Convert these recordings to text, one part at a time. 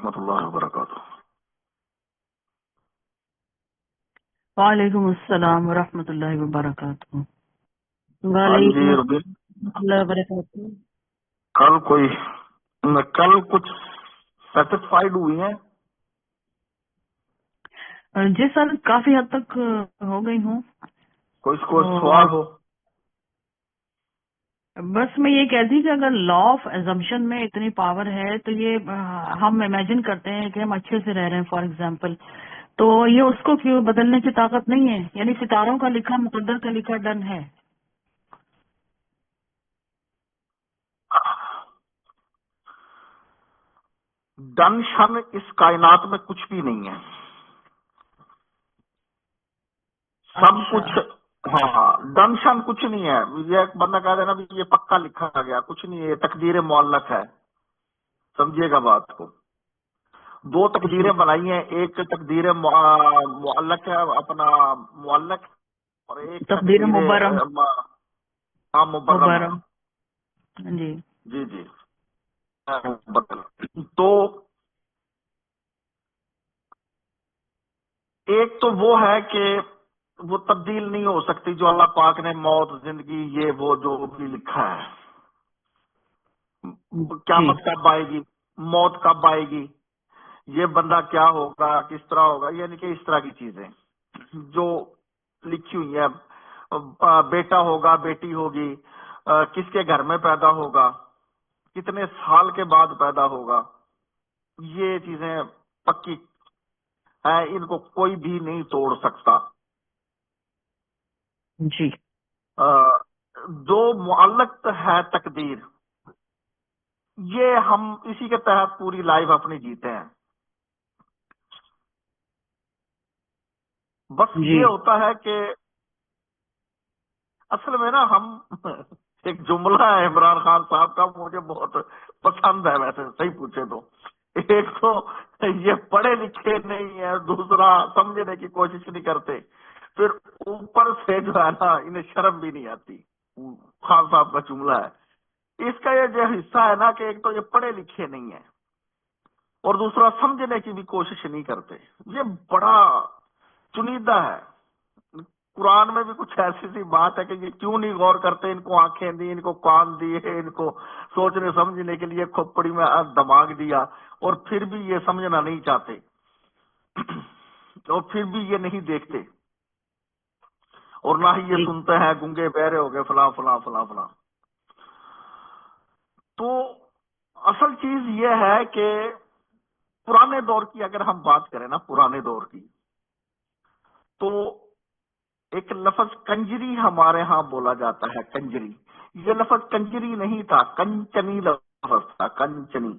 ورحمۃ اللہ وبرکاتہ. وعلیکم السلام ورحمۃ اللہ وبرکاتہ. ہاں جی وعلیکم ربی، السلام وبرکاتہ. کل کچھ سیٹسفائیڈ ہوئی ہیں؟ جی سر، کافی حد تک ہو گئی ہوں. کوئی سوال ہو؟ بس میں یہ کہتی کہ اگر لا آف ایزمپشن میں اتنی پاور ہے تو یہ ہم امیجن کرتے ہیں کہ ہم اچھے سے رہ رہے ہیں فار ایگزامپل، تو یہ اس کو کیوں بدلنے کی طاقت نہیں ہے؟ یعنی ستاروں کا لکھا مقدر کا لکھا ڈن ہے. ڈن شن اس کائنات میں کچھ بھی نہیں ہے. سب اچھا. کچھ، ہاں ڈن شن کچھ نہیں ہے. یہ ایک بندہ کہہ دینا بھی یہ پکا لکھا گیا، کچھ نہیں ہے. یہ تقدیر معلق ہے، سمجھیے گا بات کو. دو تقدیریں بنائی ہیں، ایک تقدیر معلق ہے اپنا معلق، اور ایک تقدیر تقدیر مبرم. مبرم ہے. جی. جی جی. تو ایک تو وہ ہے کہ وہ تبدیل نہیں ہو سکتی، جو اللہ پاک نے موت، زندگی، یہ وہ جو بھی لکھا ہے. جی. قیامت کب آئے گی، موت کب آئے گی، یہ بندہ کیا ہوگا، کس طرح ہوگا، یعنی کہ اس طرح کی چیزیں جو لکھی ہوئی ہیں. بیٹا ہوگا، بیٹی ہوگی، کس کے گھر میں پیدا ہوگا، کتنے سال کے بعد پیدا ہوگا، یہ چیزیں پکی ہیں، ان کو کوئی بھی نہیں توڑ سکتا. جی. جو معلق ہے تقدیر، یہ ہم اسی کے تحت پوری لائف اپنی جیتے ہیں. بس جی. یہ ہوتا ہے کہ اصل میں نا ہم ایک جملہ ہے عمران خان صاحب کا، مجھے بہت پسند ہے ویسے صحیح پوچھے تو. ایک تو یہ پڑھے لکھے نہیں ہے، دوسرا سمجھنے کی کوشش نہیں کرتے، پھر اوپر سے جو ہے نا انہیں شرم بھی نہیں آتی. خان صاحب کا جملہ ہے. اس کا یہ جو حصہ ہے نا کہ ایک تو یہ پڑھے لکھے نہیں ہے، اور دوسرا سمجھنے کی بھی کوشش نہیں کرتے. یہ بڑا چنیدہ ہے. قرآن میں بھی کچھ ایسی سی بات ہے کہ یہ کیوں نہیں غور کرتے، ان کو آنکھیں دی، ان کو کان دیے، ان کو سوچنے سمجھنے کے لیے کھوپڑی میں دماغ دیا، اور پھر بھی یہ سمجھنا نہیں چاہتے، اور پھر بھی یہ نہیں دیکھتے، اور نہ ہی یہ جی. سنتے ہیں. گنگے بہرے ہو گئے، فلاں فلاں فلاں فلاں. تو اصل چیز یہ ہے کہ پرانے دور کی اگر ہم بات کریں نا، پرانے دور کی، تو ایک لفظ کنجری ہمارے ہاں بولا جاتا ہے. کنجری، یہ لفظ کنجری نہیں تھا، کنچنی لفظ تھا. کنچنی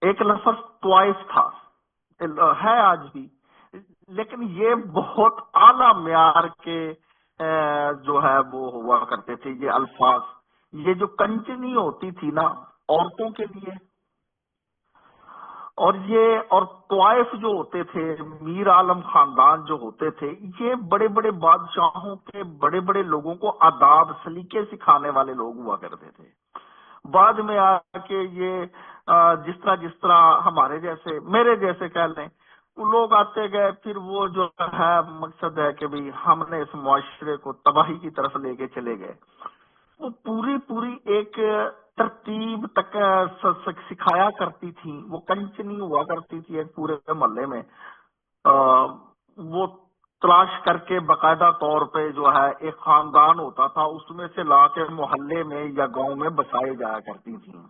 ایک لفظ ٹوائس تھا، ہے آج بھی، لیکن یہ بہت اعلی معیار کے جو ہے وہ ہوا کرتے تھے یہ الفاظ. یہ جو کنچنی ہوتی تھی نا عورتوں کے لیے، اور طوائف جو ہوتے تھے، میر عالم خاندان جو ہوتے تھے، یہ بڑے بڑے بادشاہوں کے بڑے بڑے لوگوں کو آداب سلیقے سکھانے والے لوگ ہوا کرتے تھے. بعد میں آ کے یہ جس طرح ہمارے جیسے، میرے جیسے کہہ لیں، وہ لوگ آتے گئے، پھر وہ جو ہے مقصد ہے کہ بھئی ہم نے اس معاشرے کو تباہی کی طرف لے کے چلے گئے. وہ پوری ایک ترتیب تک سکھایا کرتی تھی. وہ کنچنی ہوا کرتی تھی ایک پورے محلے میں. وہ تلاش کر کے باقاعدہ طور پہ جو ہے ایک خاندان ہوتا تھا، اس میں سے لا کے محلے میں یا گاؤں میں بسائے جایا کرتی تھیں.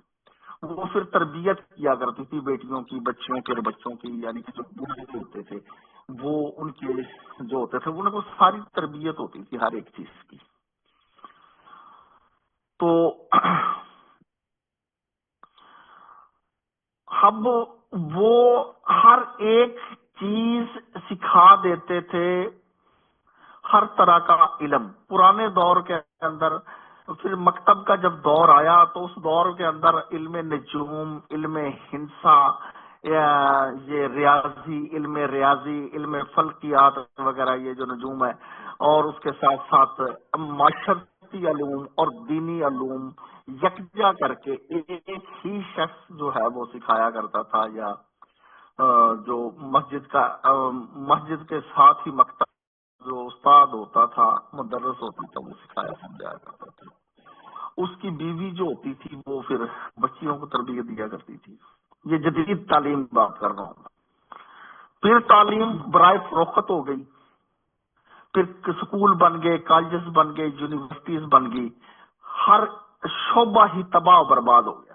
وہ پھر تربیت کیا کرتی تھی بیٹیوں کی، بچوں کے، بچوں کی، یعنی کہ جو بوڑھے ہوتے تھے وہ ان کے جو ہوتے تھے، ان کو ساری تربیت ہوتی تھی ہر ایک چیز کی. تو اب وہ ہر ایک چیز سکھا دیتے تھے، ہر طرح کا علم. پرانے دور کے اندر پھر مکتب کا جب دور آیا تو اس دور کے اندر علم نجوم، علم ہندسہ، یہ ریاضی، علم ریاضی، علم فلکیات وغیرہ، یہ جو نجوم ہے، اور اس کے ساتھ ساتھ معاشرتی علوم اور دینی علوم، یکجا کر کے ایک ہی شخص جو ہے وہ سکھایا کرتا تھا، یا جو مسجد کے ساتھ ہی مکتب جو استاد ہوتا تھا، مدرس ہوتا تھا، وہ سکھایا سمجھایا کرتا تھا. اس کی بیوی جو ہوتی تھی وہ پھر بچیوں کو تربیت دیا کرتی تھی. یہ جدید تعلیم بات کر رہا ہوں. پھر تعلیم برائے فروخت ہو گئی، پھر سکول بن گئے، کالجز بن گئے، یونیورسٹیز بن گئی، ہر شعبہ ہی تباہ و برباد ہو گیا.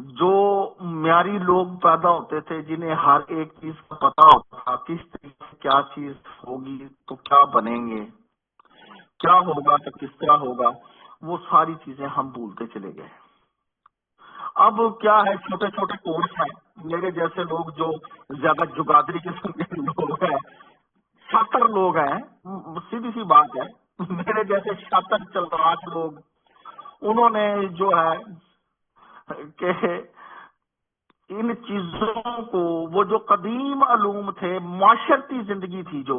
جو معیاری لوگ پیدا ہوتے تھے، جنہیں ہر ایک چیز کا پتا ہوتا تھا، کس طریقے سے کیا چیز ہوگی تو کیا بنیں گے، کیا ہوگا تو کس طرح ہوگا، وہ ساری چیزیں ہم بھولتے چلے گئے. اب کیا ہے، چھوٹے چھوٹے کورس ہیں. میرے جیسے لوگ جو زیادہ جگادری قسم کے لوگ ہیں، شاطر لوگ ہیں، سیدھی سی بات ہے، میرے جیسے شاطر چلاک لوگ، انہوں نے جو ہے کہ ان چیزوں کو، وہ جو قدیم علوم تھے، معاشرتی زندگی تھی جو،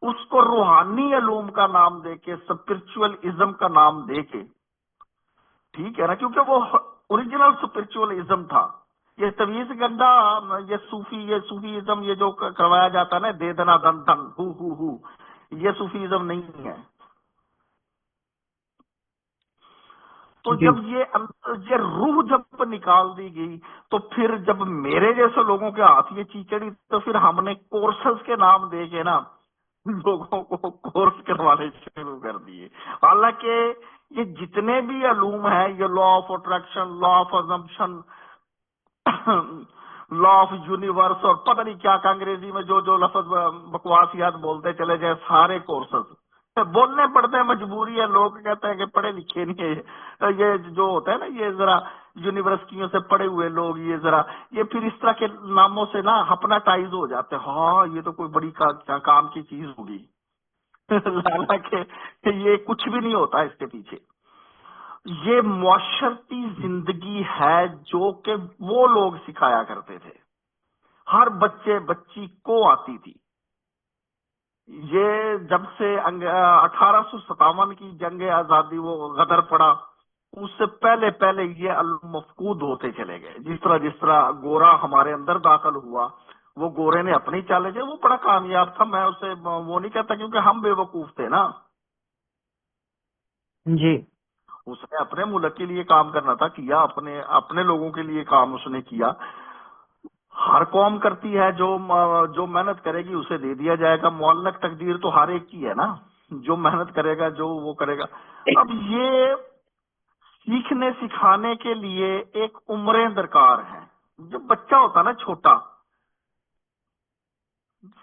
اس کو روحانی علوم کا نام دے کے، اسپرچول ازم کا نام دے کے، ٹھیک ہے نا، کیونکہ وہ اوریجنل اسپرچول ازم تھا. یہ تویز گنڈا، یہ صوفی ازم، یہ جو کروایا جاتا ہے نا، دے دنا دن دن ہو، یہ صوفی ازم نہیں ہے. تو جب یہ روح جب نکال دی گئی، تو پھر جب میرے جیسے لوگوں کے ہاتھ یہ چیچڑی، تو پھر ہم نے کورسز کے نام دے کے نا لوگوں کو کورس کروانے شروع کر دیے. حالانکہ یہ جتنے بھی علوم ہیں، یہ law of attraction, law of assumption, law of universe, اور پتہ نہیں کیا کہ انگریزی میں جو لفظ بکواسیات بولتے چلے جائے، سارے کورسز بولنے پڑتے ہیں، مجبوری ہے. لوگ کہتے ہیں کہ پڑھے لکھے نہیں ہے، یہ جو ہوتا ہے نا، یہ ذرا یونیورسٹیوں سے پڑھے ہوئے لوگ، یہ پھر اس طرح کے ناموں سے نا ہپناٹائز ہو جاتے ہیں. ہاں یہ تو کوئی بڑی کام کی چیز ہوگی. حالانکہ یہ کچھ بھی نہیں ہوتا اس کے پیچھے. یہ معاشرتی زندگی ہے جو کہ وہ لوگ سکھایا کرتے تھے، ہر بچے بچی کو آتی تھی. یہ جب سے 1857 کی جنگ آزادی وہ غدر پڑا، اس سے پہلے یہ علوم مفقود ہوتے چلے گئے. جس طرح گورا ہمارے اندر داخل ہوا، وہ گورے نے اپنی چالیں جو، وہ بڑا کامیاب تھا. میں اسے وہ نہیں کہتا، کیونکہ ہم بے وقوف تھے نا. جی، اس نے اپنے ملک کے لیے کام کرنا تھا، کیا اپنے لوگوں کے لیے کام اس نے کیا. ہر قوم کرتی ہے، جو محنت کرے گی اسے دے دیا جائے گا. معلق تقدیر تو ہر ایک کی ہے نا، جو محنت کرے گا جو وہ کرے گا. اب یہ سیکھنے سکھانے کے لیے ایک عمریں درکار ہیں. جب بچہ ہوتا نا چھوٹا،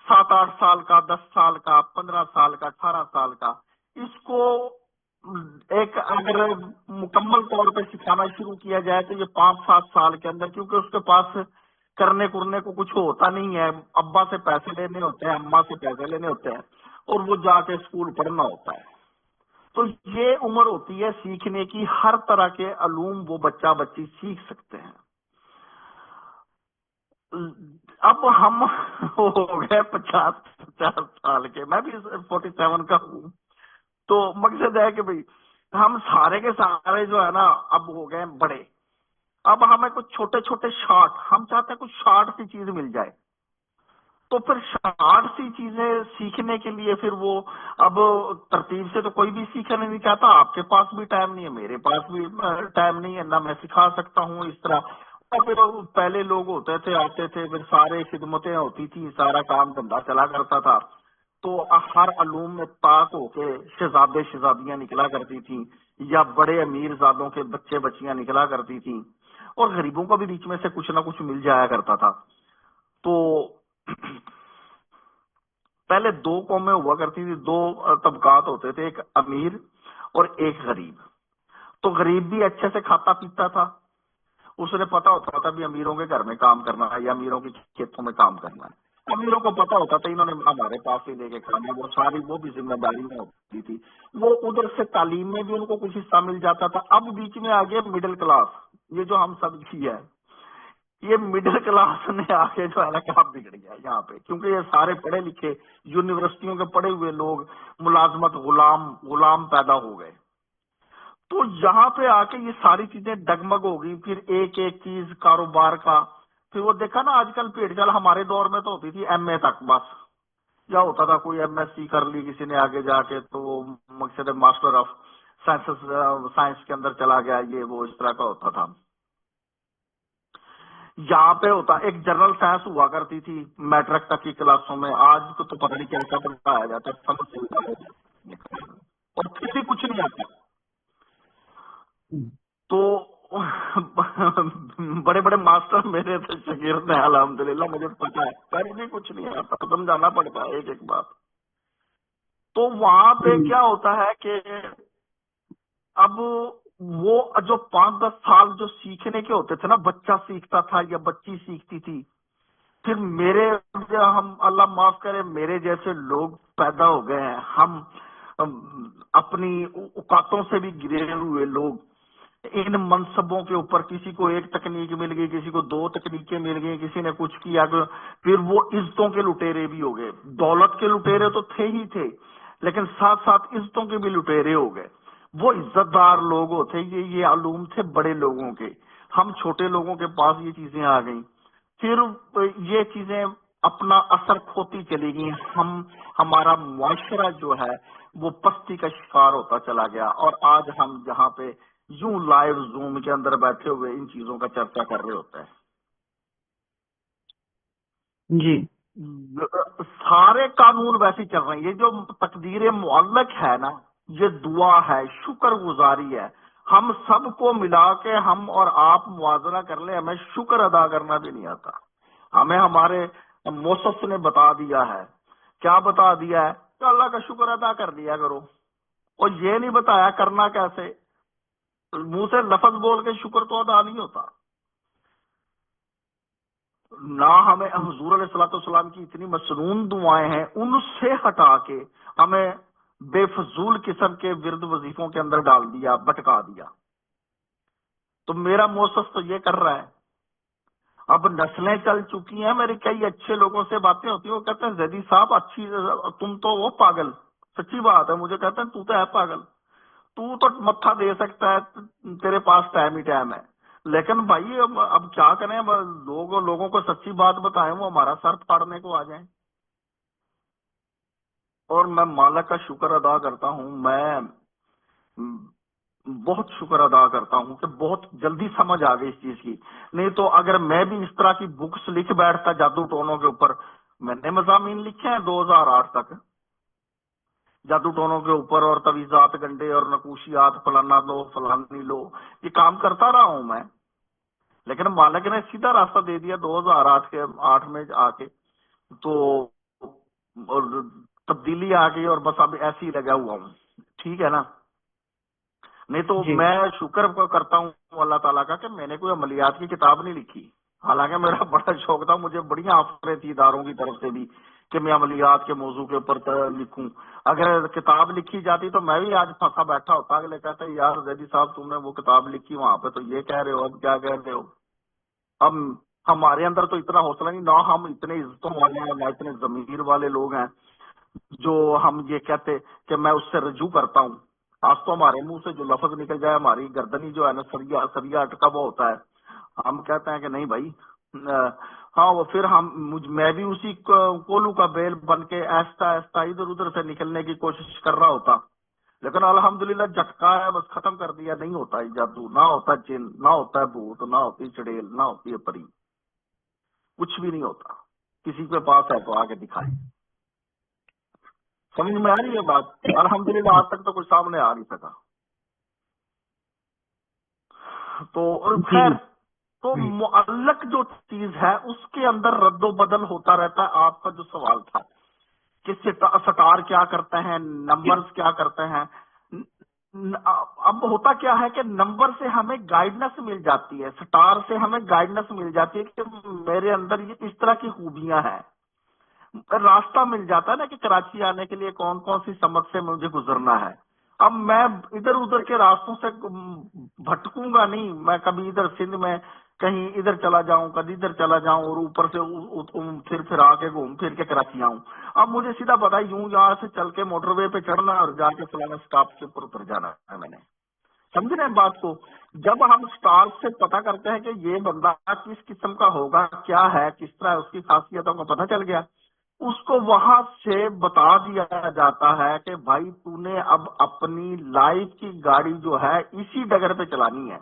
7-8 سال کا، 10 سال کا، 15 سال کا، 18 سال کا، اس کو ایک اگر مکمل طور پہ سکھانا شروع کیا جائے تو یہ 5-7 سال کے اندر، کیونکہ اس کے پاس کرنے کو کچھ ہوتا نہیں ہے، ابا سے پیسے لینے ہوتے ہیں، اماں سے پیسے لینے ہوتے ہیں، اور وہ جا کے اسکول پڑھنا ہوتا ہے. تو یہ عمر ہوتی ہے سیکھنے کی. ہر طرح کے علوم وہ بچہ بچی سیکھ سکتے ہیں. اب ہم ہو گئے 50 سال کے، میں بھی 47 کا ہوں. تو مقصد ہے کہ بھئی ہم سارے کے سارے جو ہے نا اب ہو گئے بڑے. اب ہمیں کچھ چھوٹے چھوٹے شارٹ، ہم چاہتے ہیں کچھ شارٹ سی چیز مل جائے. تو پھر شارٹ سی چیزیں سیکھنے کے لیے پھر وہ اب ترتیب سے تو کوئی بھی سیکھنا نہیں چاہتا. آپ کے پاس بھی ٹائم نہیں ہے، میرے پاس بھی ٹائم نہیں ہے، نہ میں سکھا سکتا ہوں اس طرح. اور پھر پہلے لوگ ہوتے تھے، آتے تھے، پھر سارے خدمتیں ہوتی تھی، سارا کام دھندا چلا کرتا تھا. تو ہر علوم میں پاک ہو کے شہزادے شہزادیاں نکلا کرتی تھیں، یا بڑے امیر زادوں کے بچے بچیاں نکلا کرتی تھیں، اور غریبوں کو بھی بیچ میں سے کچھ نہ کچھ مل جایا کرتا تھا. تو پہلے 2 قومیں ہوا کرتی تھی، 2 طبقات ہوتے تھے، ایک امیر اور ایک غریب. تو غریب بھی اچھے سے کھاتا پیتا تھا، اسے پتا ہوتا تھا بھی امیروں کے گھر میں کام کرنا ہے یا امیروں کے کھیتوں میں کام کرنا ہے. امیروں کو پتا ہوتا تھا انہوں نے ہمارے پاس ہی لے کے کھانا، وہ ساری وہ بھی ذمہ داری میں ہوتی تھی. وہ ادھر سے تعلیم میں بھی ان کو کچھ حصہ مل جاتا تھا. اب بیچ میں آ گیا مڈل کلاس، یہ جو ہم سب کی ہے، یہ مڈل کلاس نے آ کے جو ہے نا کام بگڑ گیا یہاں پہ، کیونکہ یہ سارے پڑھے لکھے یونیورسٹیوں کے پڑھے ہوئے لوگ ملازمت غلام پیدا ہو گئے. تو یہاں پہ آ کے یہ ساری چیزیں ڈگمگ ہو گئی، پھر ایک ایک چیز کاروبار کا، پھر وہ دیکھا نا آج کل پیٹ چال ہمارے دور میں تو ہوتی تھی ایم اے تک بس، یا ہوتا تھا کوئی ایم ایس سی کر لی کسی نے آگے جا کے تو وہ مقصد ماسٹر آف سائنس کے اندر چلا گیا، یہ وہ اس طرح کا ہوتا تھا۔ یہاں پہ ہوتا ایک جنرل سائنس ہوا کرتی تھی میٹرک تک کی کلاسوں میں، آج کو تو پتہ نہیں کیسا پڑھایا جاتا ہے، سمجھ سے اور کسی کچھ نہیں آتا۔ تو بڑے بڑے ماسٹر میرے تھے شاگرد ہیں الحمدللہ، مجھے پتا ہے، پر بھی کچھ نہیں آتا، سمجھانا پڑتا ہے ایک ایک بات۔ تو وہاں پہ کیا ہوتا ہے کہ اب وہ جو 5-10 سال جو سیکھنے کے ہوتے تھے نا، بچہ سیکھتا تھا یا بچی سیکھتی تھی، پھر میرے ہم اللہ معاف کرے میرے جیسے لوگ پیدا ہو گئے ہیں، ہم اپنی اوقاتوں سے بھی گرے ہوئے لوگ، ان منصبوں کے اوپر کسی کو ایک تکنیک مل گئی، کسی کو 2 تکنیکیں مل گئی، کسی نے کچھ کیا، پھر وہ عزتوں کے لٹیرے بھی ہو گئے۔ دولت کے لٹیرے تو تھے ہی تھے، لیکن ساتھ ساتھ عزتوں کے بھی لٹیرے ہو گئے۔ وہ عزت دار لوگ ہوتے، یہ علوم تھے بڑے لوگوں کے، ہم چھوٹے لوگوں کے پاس یہ چیزیں آ گئیں، پھر یہ چیزیں اپنا اثر کھوتی چلی گئی، ہمارا معاشرہ جو ہے وہ پستی کا شکار ہوتا چلا گیا، اور آج ہم جہاں پہ یوں لائیو زوم کے اندر بیٹھے ہوئے ان چیزوں کا چرچا کر رہے ہوتے ہیں۔ جی سارے قانون ویسے چل رہے ہیں، یہ جو تقدیر معلق ہے نا، یہ دعا ہے، شکر گزاری ہے، ہم سب کو ملا کے ہم اور آپ موازنہ کر لیں، ہمیں شکر ادا کرنا بھی نہیں آتا۔ ہمیں ہمارے موصف نے بتا دیا ہے، کیا بتا دیا ہے کہ اللہ کا شکر ادا کر دیا کرو، اور یہ نہیں بتایا کرنا کیسے۔ منہ سے لفظ بول کے شکر تو ادا نہیں ہوتا۔ نہ ہمیں حضور علیہ الصلوۃ والسلام کی اتنی مسنون دعائیں ہیں، ان سے ہٹا کے ہمیں بے فضول قسم کے ورد وظیفوں کے اندر ڈال دیا، بٹکا دیا۔ تو میرا موصف تو یہ کر رہا ہے۔ اب نسلیں چل چکی ہیں، میری کئی اچھے لوگوں سے باتیں ہوتی ہیں، وہ کہتے ہیں زیدی صاحب اچھی، تم تو وہ پاگل، سچی بات ہے، مجھے کہتے ہیں تو ہے پاگل، تو متھا دے سکتا ہے، تیرے پاس ٹائم ہی ٹائم ہے، لیکن بھائی اب کیا کریں، لوگوں کو سچی بات بتائیں، وہ ہمارا سر پھاڑنے کو آ جائیں۔ اور میں مالک کا شکر ادا کرتا ہوں، میں بہت شکر ادا کرتا ہوں کہ بہت جلدی سمجھ آ گئی اس چیز کی، نہیں تو اگر میں بھی اس طرح کی بکس لکھ بیٹھتا جادو ٹونوں کے اوپر، میں نے مضامین لکھے ہیں 2008 تک جادو ٹونوں کے اوپر، اور تویزات گنڈے اور نقوشیات، فلانا لو فلانی لو، یہ کام کرتا رہا ہوں میں، لیکن مالک نے سیدھا راستہ دے دیا 2008 میں آ کے، تو اور تبدیلی آ گئی، اور بس اب ایسے ہی لگا ہوا ہوں، ٹھیک ہے نا۔ نہیں تو جی میں شکر کرتا ہوں اللہ تعالیٰ کا کہ میں نے کوئی عملیات کی کتاب نہیں لکھی، حالانکہ میرا بڑا شوق تھا، مجھے بڑی آفریں تھی اداروں کی طرف سے بھی کہ میں عملیات کے موضوع کے اوپر لکھوں۔ اگر کتاب لکھی جاتی تو میں بھی آج پھنسا بیٹھا ہوتا، اگلے کہتے یار زیدی صاحب تم نے وہ کتاب لکھی وہاں پہ تو یہ کہہ رہے ہو، اب کیا کہہ رہے ہو۔ اب ہمارے اندر تو اتنا حوصلہ نہیں، نہ ہم اتنے عزتوں والے ہیں، نہ اتنے ضمیر والے لوگ ہیں جو ہم یہ کہتے کہ میں اس سے رجوع کرتا ہوں۔ آج تو ہمارے منہ سے جو لفظ نکل جائے، ہماری گردنی جو ہے نا سریا اٹکا ہوا ہوتا ہے، ہم کہتے ہیں کہ نہیں بھائی، ہاں وہ پھر میں بھی اسی کولو کا بیل بن کے ایستا ایستا ادھر ادھر سے نکلنے کی کوشش کر رہا ہوتا، لیکن الحمدللہ جھٹکا ہے، بس ختم کر دیا، نہیں ہوتا ہے جادو، نہ ہوتا ہے جن، نہ ہوتا ہے بھوت، نہ ہوتی چڑیل، نہ ہوتی ہے پری، کچھ بھی نہیں ہوتا، کسی کے پاس ہے تو آگے دکھائے۔ سمجھ میں آ رہی ہے بات؟ الحمدللہ آج تک تو کوئی سامنے آ نہیں سکا۔ تو اور خیر، تو معلق جو چیز ہے اس کے اندر رد و بدل ہوتا رہتا ہے۔ آپ کا جو سوال تھا کہ سٹار کیا کرتے ہیں، نمبرز کیا کرتے ہیں، اب ہوتا کیا ہے کہ نمبر سے ہمیں گائیڈنس مل جاتی ہے، سٹار سے ہمیں گائیڈنس مل جاتی ہے کہ میرے اندر یہ اس طرح کی خوبیاں ہیں، راستہ مل جاتا ہے نا کہ کراچی آنے کے لیے کون کون سی سمت سے مجھے گزرنا ہے۔ اب میں ادھر ادھر کے راستوں سے بھٹکوں گا نہیں، میں کبھی ادھر سندھ میں کہیں ادھر چلا جاؤں، کبھی ادھر چلا جاؤں، اور اوپر سے پھر آ کے گھوم پھر کے کراچی آؤں۔ اب مجھے سیدھا پتا ہے یوں یہاں سے چل کے موٹر وے پہ چڑھنا اور جا کے فلانا اسٹاپ کے اوپر اتر جانا ہے میں نے، سمجھ رہے ہیں بات کو؟ جب ہم سٹار سے پتہ کرتے ہیں کہ یہ بندہ کس قسم کا ہوگا، کیا ہے، کس طرح اس کی خاصیتوں کا پتہ چل گیا، اس کو وہاں سے بتا دیا جاتا ہے کہ بھائی تو نے اب اپنی لائف کی گاڑی جو ہے اسی ڈگر پہ چلانی ہے.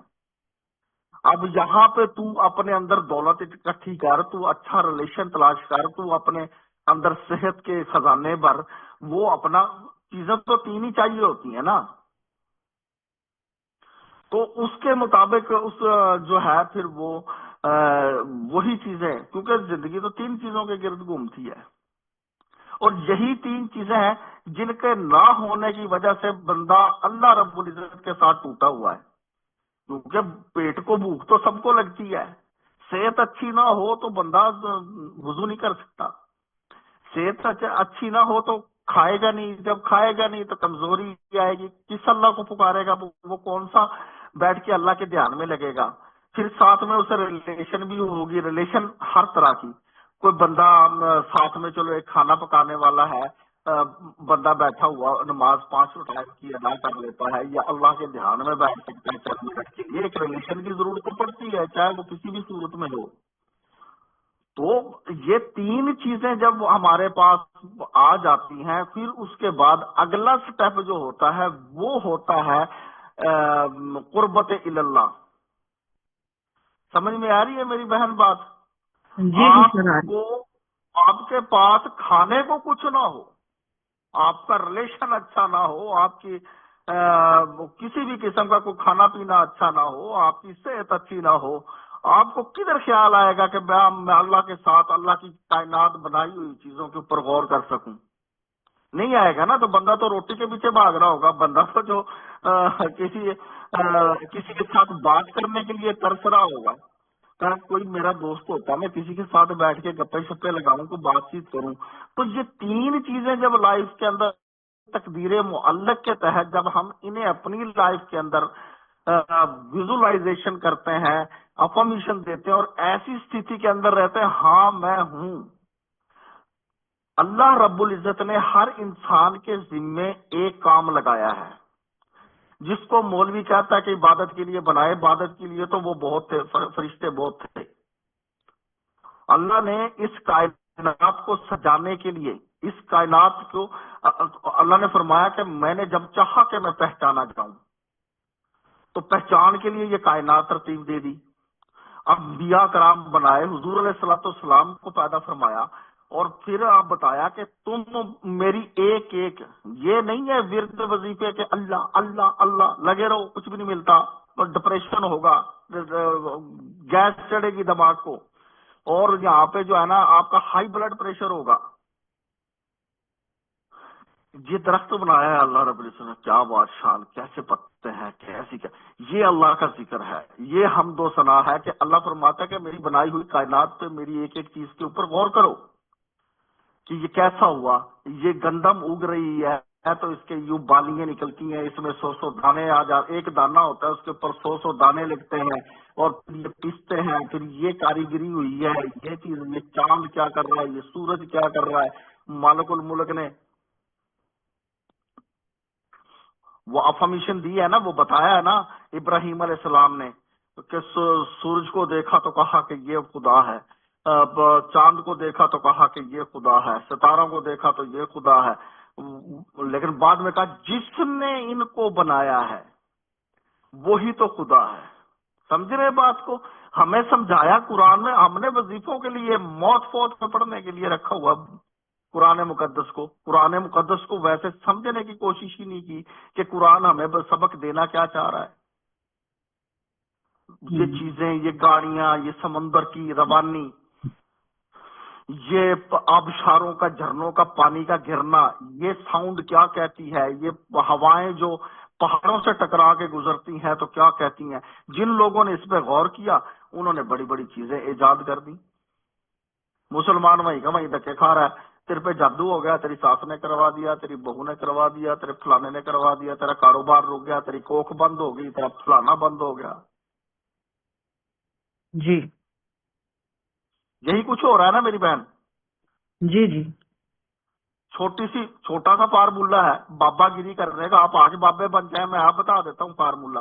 اب یہاں پہ تو اپنے اندر دولت اکٹھی کر، تو اچھا ریلیشن تلاش کر، تو اپنے اندر صحت کے خزانے بھر. وہ اپنا چیزیں تو تین ہی چاہیے ہوتی ہیں نا. تو اس کے مطابق اس جو ہے پھر وہ وہی چیزیں، کیونکہ زندگی تو تین چیزوں کے گرد گھومتی ہے، اور یہی تین چیزیں ہیں جن کے نہ ہونے کی وجہ سے بندہ اللہ رب العزت کے ساتھ ٹوٹا ہوا ہے. کیونکہ پیٹ کو بھوک تو سب کو لگتی ہے. صحت اچھی نہ ہو تو بندہ وضو نہیں کر سکتا. صحت اچھی نہ ہو تو کھائے گا نہیں، جب کھائے گا نہیں تو کمزوری آئے گی. کس اللہ کو پکارے گا؟ وہ کون سا بیٹھ کے اللہ کے دھیان میں لگے گا؟ پھر ساتھ میں اسے ریلیشن بھی ہوگی، ریلیشن ہر طرح کی. کوئی بندہ ساتھ میں چلو ایک کھانا پکانے والا ہے، بندہ بیٹھا ہوا نماز 5 ٹائم کی ادا کر لیتا ہے، یا اللہ کے دھیان میں بیٹھ سکتا ہے 4 منٹ کے لیے. ایک ریلیشن کی ضرورت تو پڑتی ہے، چاہے وہ کسی بھی صورت میں ہو. تو یہ تین چیزیں جب ہمارے پاس آ جاتی ہیں، پھر اس کے بعد اگلا سٹیپ جو ہوتا ہے وہ ہوتا ہے قربت اللہ. سمجھ میں آ رہی ہے میری بہن بات؟ جی جی آپ سر. کو، آپ کے پاس کھانے کو کچھ نہ ہو، آپ کا ریلیشن اچھا نہ ہو، آپ کی کسی بھی قسم کا کوئی کھانا پینا اچھا نہ ہو، آپ کی صحت اچھی نہ ہو، آپ کو کدھر خیال آئے گا کہ میں اللہ کے ساتھ، اللہ کی کائنات بنائی ہوئی چیزوں کے اوپر غور کر سکوں؟ نہیں آئے گا نا. تو بندہ تو روٹی کے پیچھے بھاگ رہا ہوگا. بندہ تو جو کسی کے ساتھ بات کرنے کے لیے ترس رہا ہوگا. کوئی میرا دوست ہوتا ہے، میں کسی کے ساتھ بیٹھ کے گپے شپے لگاؤں، کو بات چیت کروں. تو یہ تین چیزیں جب لائف کے اندر تقدیر معلق کے تحت جب ہم انہیں اپنی لائف کے اندر ویژولائزیشن کرتے ہیں، افرمیشن دیتے ہیں، اور ایسی استھتی کے اندر رہتے ہیں، ہاں میں ہوں. اللہ رب العزت نے ہر انسان کے ذمے ایک کام لگایا ہے، جس کو مولوی کہتا ہے کہ عبادت کے لیے بنائے. عبادت کے لیے تو وہ بہت تھے، فرشتے بہت تھے. اللہ نے اس کائنات کو سجانے کے لیے، اس کائنات کو اللہ نے فرمایا کہ میں نے جب چاہا کہ میں پہچانا جاؤں، تو پہچان کے لیے یہ کائنات ترتیب دے دی. انبیاء کرام بنائے، حضور علیہ الصلوۃ والسلام کو پیدا فرمایا، اور پھر آپ بتایا کہ تم میری ایک ایک، یہ نہیں ہے ورد وظیفے کے اللہ اللہ اللہ لگے رہو، کچھ بھی نہیں ملتا، اور ڈپریشن ہوگا، گیس چڑھے گی دماغ کو، اور یہاں پہ جو ہے نا آپ کا ہائی بلڈ پریشر ہوگا. یہ درخت بنایا ہے اللہ رب العزت نے، کیا بادشاہ، کیسے پتے ہیں، کیسی کیا، یہ اللہ کا ذکر ہے، یہ حمد و ثنا ہے کہ اللہ فرماتا ہے کہ میری بنائی ہوئی کائنات پہ میری ایک ایک چیز کے اوپر غور کرو کہ یہ کیسا ہوا. یہ گندم اگ رہی ہے تو اس کے یوں بالیاں نکلتی ہیں، اس میں 100 دانے آ جاتے، ایک دانہ ہوتا ہے اس کے اوپر 100 دانے لگتے ہیں، اور پھر یہ پیستے ہیں، پھر یہ کاریگری ہوئی ہے، یہ چیز، یہ چاند کیا کر رہا ہے، یہ سورج کیا کر رہا ہے. مالک الملک نے وہ افرمیشن دی ہے نا، وہ بتایا ہے نا ابراہیم علیہ السلام نے کہ سورج کو دیکھا تو کہا کہ یہ خدا ہے، چاند کو دیکھا تو کہا کہ یہ خدا ہے، ستاروں کو دیکھا تو یہ خدا ہے. لیکن بعد میں کہا جس نے ان کو بنایا ہے وہی تو خدا ہے. سمجھ رہے بات کو؟ ہمیں سمجھایا قرآن میں، ہم نے وظیفوں کے لیے موت فوت میں پڑھنے کے لیے رکھا ہوا قرآن مقدس کو. قرآن مقدس کو ویسے سمجھنے کی کوشش ہی نہیں کی کہ قرآن ہمیں سبق دینا کیا چاہ رہا ہے. یہ چیزیں، یہ گاڑیاں، یہ سمندر کی روانی، یہ آبشاروں کا، جھرنوں کا پانی کا گرنا، یہ ساؤنڈ کیا کہتی ہے، یہ ہوائیں جو پہاڑوں سے ٹکرا کے گزرتی ہیں تو کیا کہتی ہیں. جن لوگوں نے اس پہ غور کیا انہوں نے بڑی بڑی چیزیں ایجاد کر دی. مسلمان وہیں کا وہیں دھکے کھا رہا ہے. تیرے پہ جادو ہو گیا، تیری ساس نے کروا دیا، تیری بہو نے کروا دیا، تیرے فلانے نے کروا دیا، تیرا کاروبار رک گیا، تیری کوکھ بند ہو گئی، تیرا فلانا بند ہو گیا. جی یہی کچھ ہو رہا ہے نا میری بہن. جی جی چھوٹا سا فارمولا ہے بابا گیری کرنے کا. آپ آج بابے بن جائیں، میں آپ بتا دیتا ہوں فارمولا.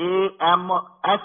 AMS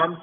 M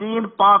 3, 5,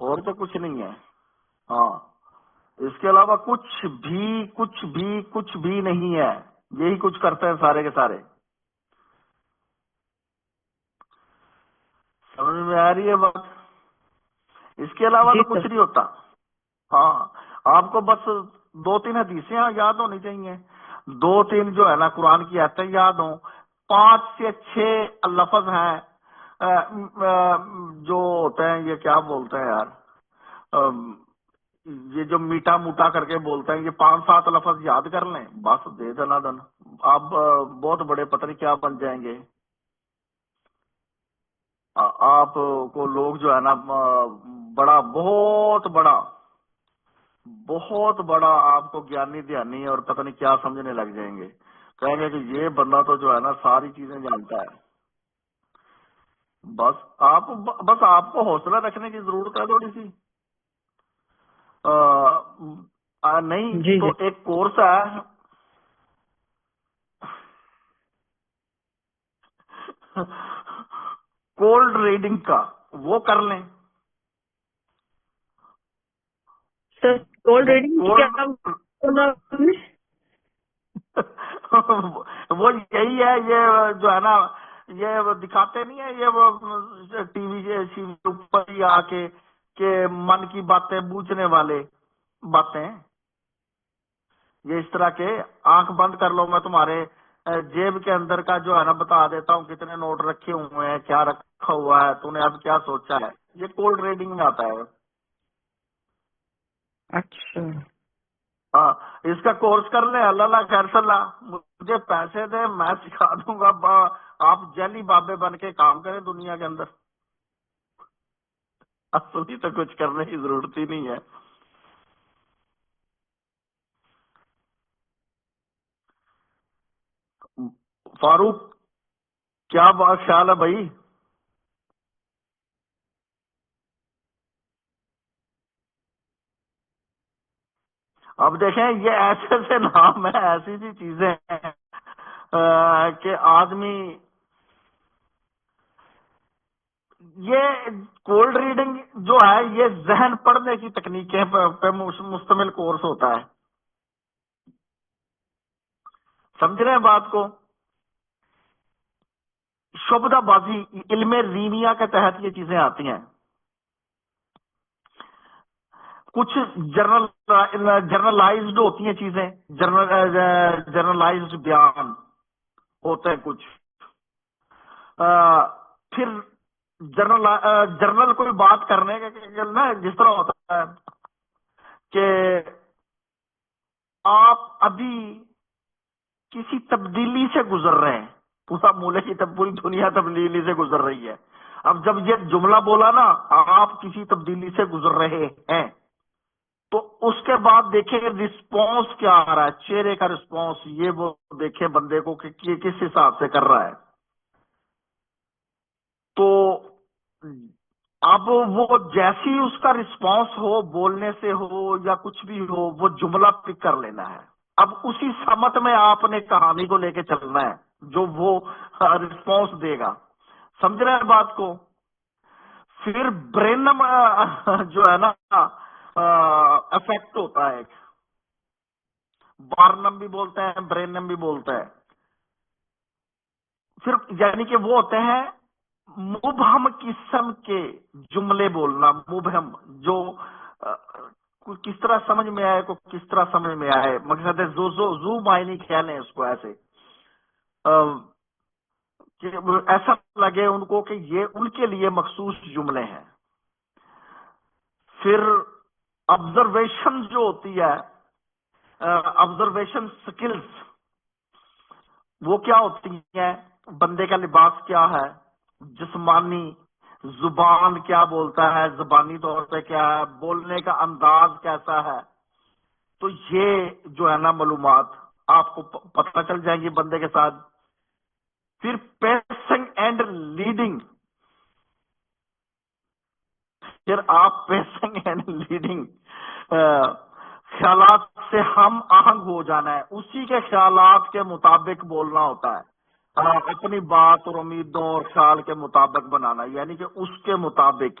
اور تو کچھ نہیں ہے. ہاں اس کے علاوہ کچھ بھی نہیں ہے. یہی کچھ کرتے ہیں سارے کے سارے. سمجھ میں آ رہی ہے بات؟ اس کے علاوہ جی تو کچھ سر. نہیں ہوتا. ہاں آپ کو بس 2-3 حدیثیں یاد ہونی چاہیے، 2-3 جو ہے نا قرآن کی آیتیں یاد ہوں، 5 سے 6 لفظ ہیں جو ہوتے ہیں، یہ کیا بولتے ہیں یار، یہ جو میٹا موٹا کر کے بولتے ہیں، یہ 5-7 لفظ یاد کر لیں بس، دے دینا دن آپ بہت بڑے پتہ نہیں کیا بن جائیں گے. آپ کو لوگ جو ہے نا بڑا بہت بڑا آپ کو گیانی دھیانی اور پتہ نہیں کیا سمجھنے لگ جائیں گے. کہیں گے کہ یہ بندہ تو جو ہے نا ساری چیزیں جانتا ہے. بس آپ کو حوصلہ رکھنے کی ضرورت ہے تھوڑی سی. نہیں جی تو جی. ایک کورس ہے کولڈ ریڈنگ کا، وہ کر لیں. سر کولڈ وہ ریڈنگ کیا بولا آپ نے؟ وہ یہی ہے، یہ جو ہے نا یہ دکھاتے نہیں ہے، یہ ٹی وی کے اوپر ہی آ کے کہ من کی باتیں بوجھنے والے باتیں، یہ اس طرح کے آنکھ بند کر لو، میں تمہارے جیب کے اندر کا جو ہے نا بتا دیتا ہوں کتنے نوٹ رکھے ہوئے ہیں، کیا رکھا ہوا ہے، تو نے اب کیا سوچا ہے. یہ کولڈ ریڈنگ میں آتا ہے. اچھا. ہاں اس کا کورس کر لیں. اللہ خیر صلی اللہ، مجھے پیسے دیں میں سکھا دوں گا. آپ جیلی بابے بن کے کام کریں دنیا کے اندر، اصلی تو کچھ کرنے کی ضرورت ہی نہیں ہے. فاروق کیا خیال ہے بھائی؟ اب دیکھیں یہ ایسے سے نام ہے، ایسی سی چیزیں ہیں کہ آدمی، یہ کولڈ ریڈنگ جو ہے یہ ذہن پڑھنے کی تکنیکیں پہ مشتمل کورس ہوتا ہے. سمجھ رہے ہیں بات کو؟ شبدہ بازی علم ریمیا کے تحت یہ چیزیں آتی ہیں. کچھ جرنلائزڈ ہوتی ہیں چیزیں، جرنلائزڈ بیان ہوتے ہیں کچھ. پھر جرنل کوئی بات کرنے کا نا جس طرح ہوتا ہے کہ آپ ابھی کسی تبدیلی سے گزر رہے ہیں، پورا مولے کی پوری دنیا تبدیلی سے گزر رہی ہے. اب جب یہ جملہ بولا نا آپ کسی تبدیلی سے گزر رہے ہیں، تو اس کے بعد دیکھیں رسپانس کیا آ رہا ہے، چہرے کا رسپانس، یہ وہ دیکھیں بندے کو کہ کس حساب سے کر رہا ہے. تو اب وہ جیسی اس کا رسپانس ہو، بولنے سے ہو یا کچھ بھی ہو، وہ جملہ پک کر لینا ہے. اب اسی سمت میں آپ نے کہانی کو لے کے چلنا ہے جو وہ رسپانس دے گا. سمجھ رہے ہیں بات کو؟ پھر برینم جو ہے نا افیکٹ ہوتا ہے، ایک بارنم بھی بولتے ہیں، برینم بھی بولتے ہیں. پھر یعنی کہ وہ ہوتے ہیں مبہم قسم کے جملے بولنا، مبہم جو کس طرح سمجھ میں آئے کو کس طرح سمجھ میں آئے، مقصد ہے زو معنی کہہ لیں اس کو، ایسے کہ ایسا لگے ان کو کہ یہ ان کے لیے مخصوص جملے ہیں. پھر آبزرویشن جو ہوتی ہے، آبزرویشن سکلز، وہ کیا ہوتی ہیں؟ بندے کا لباس کیا ہے، جسمانی زبان کیا بولتا ہے، زبانی طور پہ کیا ہے، بولنے کا انداز کیسا ہے. تو یہ جو ہے نا معلومات آپ کو پتہ چل جائیں گی بندے کے ساتھ. پھر پیسنگ اینڈ لیڈنگ، پھر آپ پیسنگ اینڈ لیڈنگ خیالات سے ہم آہنگ ہو جانا ہے، اسی کے خیالات کے مطابق بولنا ہوتا ہے. اپنی بات اور امیدوں اور خیال کے مطابق بنانا، یعنی کہ اس کے مطابق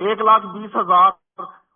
1,20,000